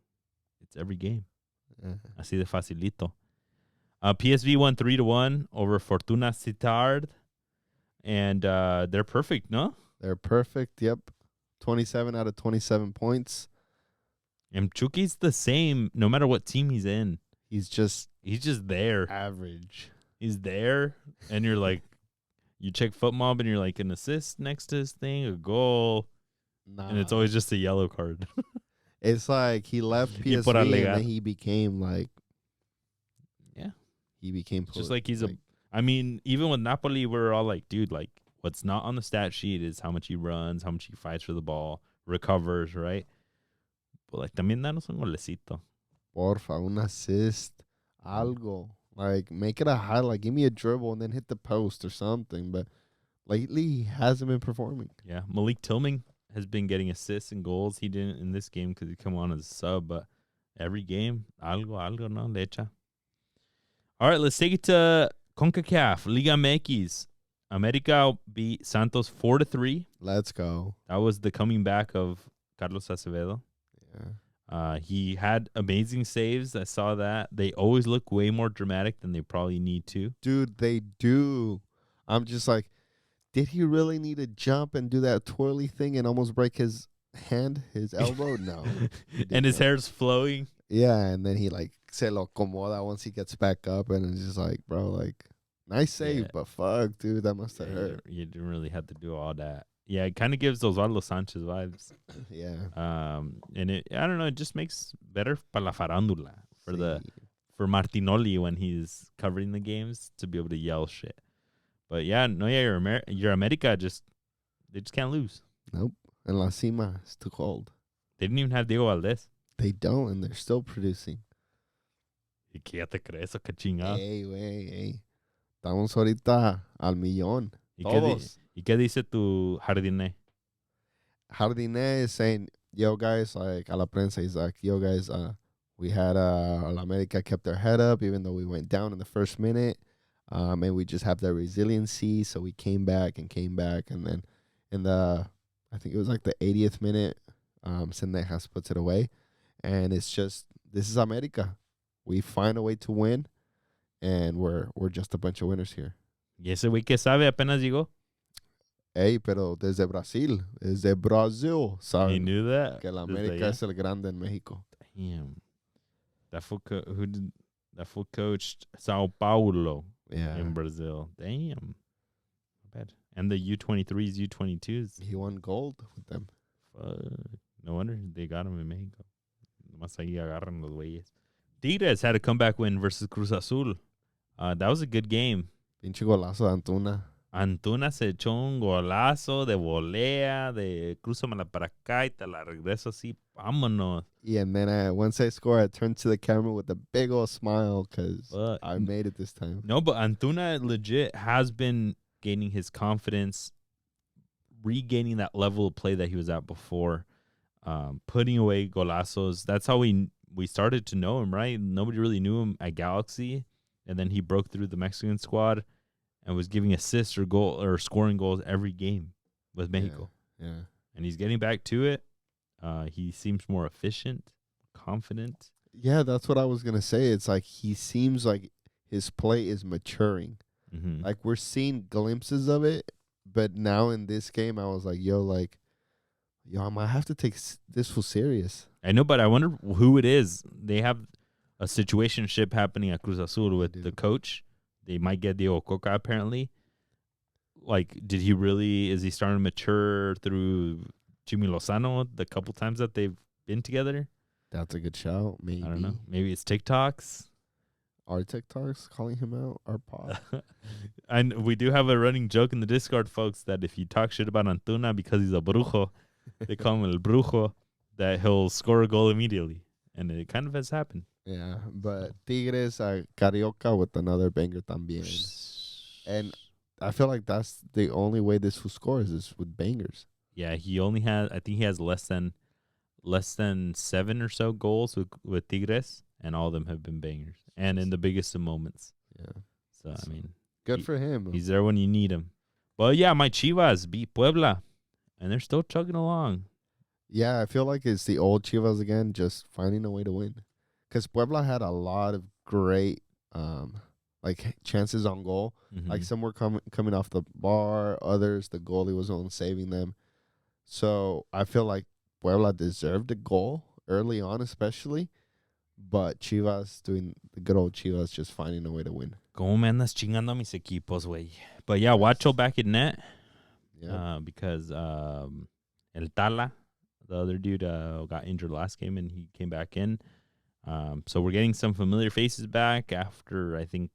it's every game. Así de facilito. PSV won 3-1 over Fortuna Sittard. And they're perfect, no? They're perfect, yep. 27 out of 27 points. And Chucky's the same no matter what team he's in. He's just there. Average. He's there, and you're like, you check FootMob, and you're like, an assist next to his thing, a goal, and it's always just a yellow card. It's like he left PSV and then he became like, he became just like he's I mean, even with Napoli, we're all like, dude, like what's not on the stat sheet is how much he runs, how much he fights for the ball, recovers, right? But like, también danos un golecito. Porfa, un assist, algo. Like, make it a highlight. Give me a dribble and then hit the post or something. But lately, he hasn't been performing. Yeah, Malik Tillman has been getting assists and goals. He didn't in this game because he come on as a sub, but every game, algo, no, le echa. All right, let's take it to CONCACAF, Liga MX. America beat Santos 4-3. Let's go. That was the coming back of Carlos Acevedo. Yeah. He had amazing saves. I saw that. They always look way more dramatic than they probably need to. Dude, they do. I'm just like, did he really need to jump and do that twirly thing and almost break his hand, his elbow? No. And his hair's flowing. Yeah, and then he like se lo acomoda once he gets back up, and it's just like, bro, like, nice save, but fuck, dude, that must have hurt. You didn't really have to do all that. Yeah, it kind of gives those Osvaldo Sanchez vibes. Yeah. And I don't know, it just makes better para la farándula for Martinoli when he's covering the games to be able to yell shit. But yeah, your America they just can't lose. Nope. And La Cima is too cold. They didn't even have Diego Valdez. They don't, and they're still producing. ¿Y qué ya te crees o qué chingado? Ey, güey, ey. Estamos ahorita al millón. ¿Y qué dice tu Jardiné? Jardiné is saying, yo, guys, like, a la prensa, he's like, yo, guys, we had, La America kept their head up even though we went down in the first minute. And we just have that resiliency, so we came back, and then in the, I think it was like the 80th minute, Sendejas puts it away. And it's just, this is America. We find a way to win, and we're just a bunch of winners here. ¿Y ese güey que sabe apenas llegó? Ey, pero desde Brasil. ¿Saben? He knew that. Que la América es el grande en México. Damn. That fool coached Sao Paulo in Brazil. Damn. Not bad. And the U23s, U22s. He won gold with them. No wonder they got him in Mexico. Nomás ahí agarran los güeyes. Tigres had a comeback win versus Cruz Azul. That was a good game. Pinche golazo de Antuna. Antuna se echó un golazo de volea, de cruzamela para acá y te la regreso así, vámonos. Yeah, and then once I score, I turned to the camera with a big old smile because I made it this time. No, but Antuna legit has been gaining his confidence. regaining that level of play that he was at before, putting away golazos. That's how we started to know him, right? Nobody really knew him at Galaxy, and then he broke through the Mexican squad and was giving assists or scoring goals every game with Mexico. Yeah. And he's getting back to it. He seems more efficient, confident. Yeah, that's what I was going to say. It's like he seems like his play is maturing. Mm-hmm. Like we're seeing glimpses of it, but now in this game, I was like, yo, I might have to take this full serious. I know, but I wonder who it is. They have a situationship happening at Cruz Azul with the coach. They might get Diego Coca, apparently. Like, is he starting to mature through Jimmy Lozano the couple times that they've been together? That's a good shout. Maybe. I don't know. Maybe it's TikToks. Our TikToks calling him out, our pod. And we do have a running joke in the Discord, folks, that if you talk shit about Antuna because he's a brujo, they call him el brujo, that he'll score a goal immediately. And it kind of has happened. Yeah, but Tigres, Carioca with another banger también. And I feel like that's the only way this fool scores is with bangers. Yeah, I think he has less than 7 or so goals with Tigres, and all of them have been bangers. And in the biggest of moments. Yeah. So, I mean. Good for him. He's there when you need him. But, yeah, my Chivas beat Puebla. And they're still chugging along. Yeah, I feel like it's the old Chivas again, just finding a way to win. Because Puebla had a lot of great chances on goal. Mm-hmm. Like some were coming off the bar. Others, the goalie was only saving them. So I feel like Puebla deserved a goal early on especially. But Chivas doing the good old Chivas, just finding a way to win. ¿Cómo me andas chingando a mis equipos, güey? But yeah, Wacho back in net. Yeah. Because El Tala, the other dude, got injured last game and he came back in. So we're getting some familiar faces back after I think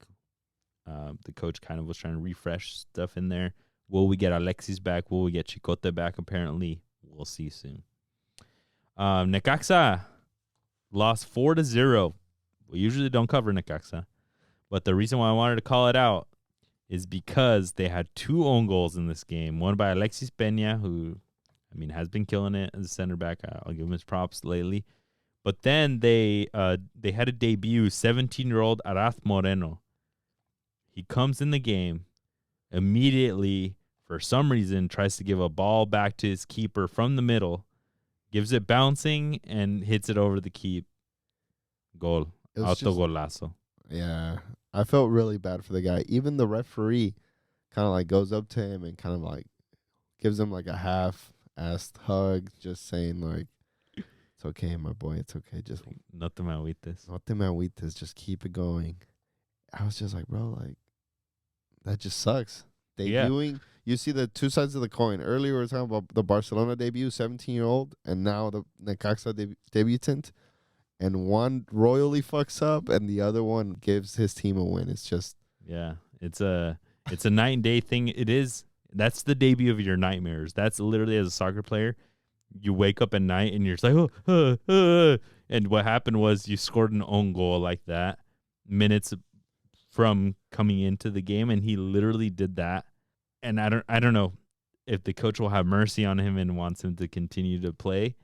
the coach kind of was trying to refresh stuff in there. Will we get Alexis back? Will we get Chicote back? Apparently, we'll see soon. Necaxa lost 4-0. We usually don't cover Necaxa, but the reason why I wanted to call it out is because they had 2 own goals in this game. One by Alexis Peña, who, I mean, has been killing it as a center back. I'll give him his props lately. But then they had a debut, 17-year-old Araz Moreno. He comes in the game, immediately, for some reason, tries to give a ball back to his keeper from the middle, gives it bouncing, and hits it over the keep. Goal. Autogolazo. Yeah. I felt really bad for the guy. Even the referee kind of like goes up to him and kind of like gives him like a half-assed hug, just saying like, it's okay, my boy. It's okay. Just no te me agüites. No te me agüites. Just keep it going. I was just like, bro, like, that just sucks. Debuting, you see the two sides of the coin. Earlier we were talking about the Barcelona debut, 17-year-old, and now the Necaxa debutant. And one royally fucks up, and the other one gives his team a win. It's just it's a night and day thing. It is. That's the debut of your nightmares. That's literally, as a soccer player, you wake up at night and you're just like, and what happened was you scored an own goal like that minutes from coming into the game, and he literally did that. And I don't know if the coach will have mercy on him and wants him to continue to play.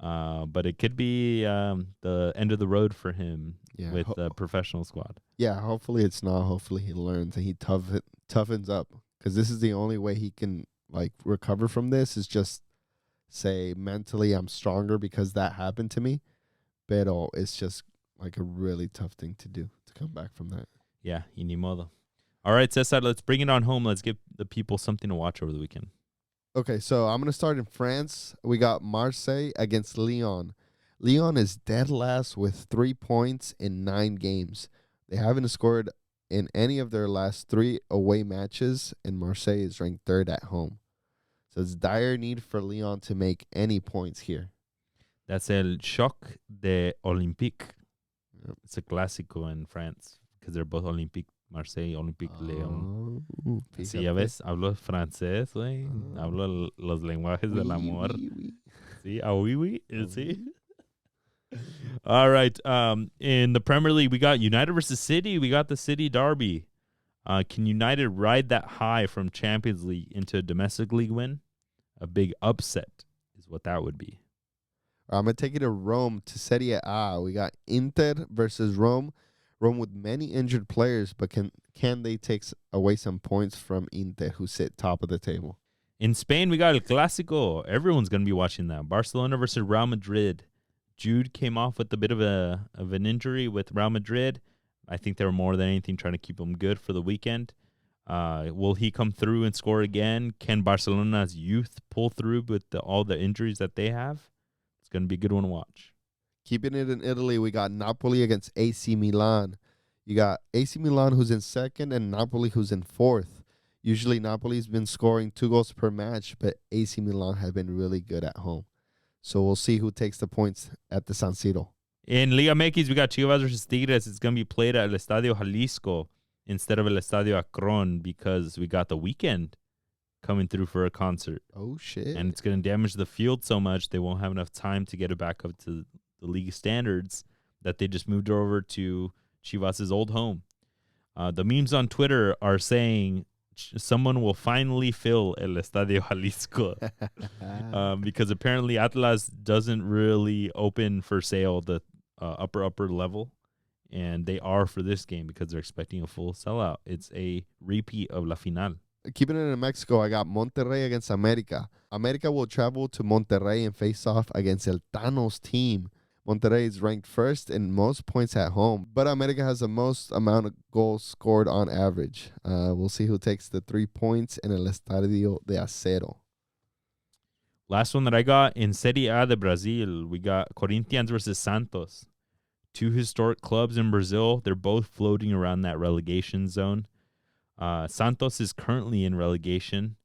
But it could be the end of the road for him with the professional squad. Yeah, hopefully it's not. Hopefully he learns and he toughens up, because this is the only way he can like recover from this, is just say mentally I'm stronger because that happened to me. Pero it's just like a really tough thing to do, to come back from that. Yeah, y ni modo. All right, Cesar, let's bring it on home. Let's give the people something to watch over the weekend. Okay, so I'm going to start in France. We got Marseille against Lyon. Lyon is dead last with 3 points in 9 games. They haven't scored in any of their last 3 away matches, and Marseille is ranked 3rd at home. So it's dire need for Lyon to make any points here. That's el Choc de Olympique. Yep. It's a Clasico in France because they're both Olympique Marseille, Olympique Lyon. Sí, ya ves, hablo francés, güey. Hablo los lenguajes del amor. Oui. Sí, oui. Sí. All right. In the Premier League, we got United versus City. We got the City derby. Can United ride that high from Champions League into a domestic league win? A big upset is what that would be. I'm going to take you to Rome, to Serie A. We got Inter versus Rome. Rome with many injured players, but can they take away some points from Inter, who sit top of the table? In Spain, we got El Clasico. Everyone's going to be watching that. Barcelona versus Real Madrid. Jude came off with a bit of an injury with Real Madrid. I think they were more than anything trying to keep him good for the weekend. Will he come through and score again? Can Barcelona's youth pull through with all the injuries that they have? It's going to be a good one to watch. Keeping it in Italy, we got Napoli against AC Milan. You got AC Milan, who's in second, and Napoli, who's in fourth. Usually Napoli's been scoring 2 goals per match, but AC Milan have been really good at home. So we'll see who takes the points at the San Siro. In Liga MX, we got Chivas versus Tigres. It's going to be played at El Estadio Jalisco instead of El Estadio Akron because we got the weekend coming through for a concert. Oh, shit. And it's going to damage the field so much they won't have enough time to get it back up to the league standards that they just moved over to Chivas' old home. The memes on Twitter are saying someone will finally fill El Estadio Jalisco because apparently Atlas doesn't really open for sale the upper level, and they are for this game because they're expecting a full sellout. It's a repeat of La Final. Keeping it in Mexico, I got Monterrey against America. America will travel to Monterrey and face off against El Tano's team. Monterrey is ranked first in most points at home, but America has the most amount of goals scored on average. We'll see who takes the 3 points in El Estadio de Acero. Last one that I got in Serie A de Brazil, we got Corinthians versus Santos. 2 historic clubs in Brazil. They're both floating around that relegation zone. Santos is currently in relegation,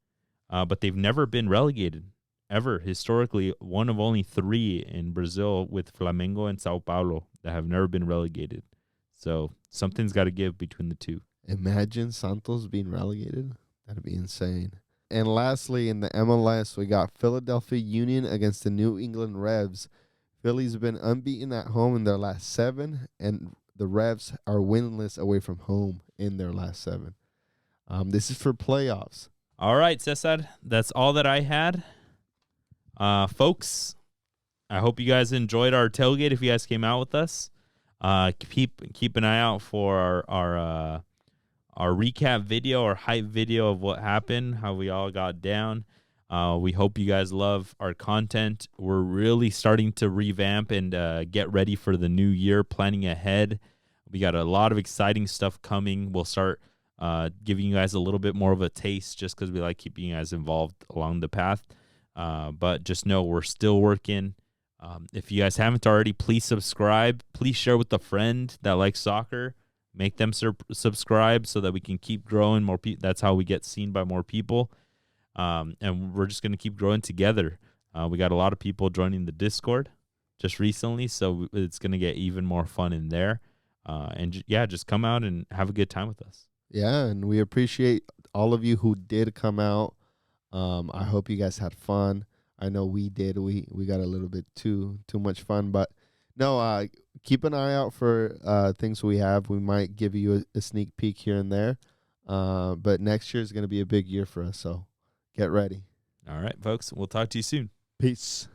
but they've never been relegated. Ever. Historically, one of only 3 in Brazil with Flamengo and Sao Paulo that have never been relegated. So something's got to give between the 2. Imagine Santos being relegated. That'd be insane. And lastly, in the MLS, we got Philadelphia Union against the New England Revs. Philly's have been unbeaten at home in their last 7, and the Revs are winless away from home in their last 7. This is for playoffs. All right, Cesar. That's all that I had. Folks, I hope you guys enjoyed our tailgate. If you guys came out with us, keep an eye out for our recap video, our hype video of what happened, how we all got down. We hope you guys love our content. We're really starting to revamp and get ready for the new year, planning ahead. We got a lot of exciting stuff coming. We'll start giving you guys a little bit more of a taste just because we like keeping you guys involved along the path. But just know we're still working. If you guys haven't already, please subscribe. Please share with a friend that likes soccer. Make them subscribe so that we can keep growing more. That's how we get seen by more people. And we're just going to keep growing together. We got a lot of people joining the Discord just recently, so it's going to get even more fun in there. Just come out and have a good time with us. Yeah, and we appreciate all of you who did come out. I hope you guys had fun. I know we did. We got a little bit too much fun, but no, keep an eye out for things we have. We might give you a sneak peek here and there. But next year is going to be a big year for us, so get ready. All right, folks. We'll talk to you soon. Peace.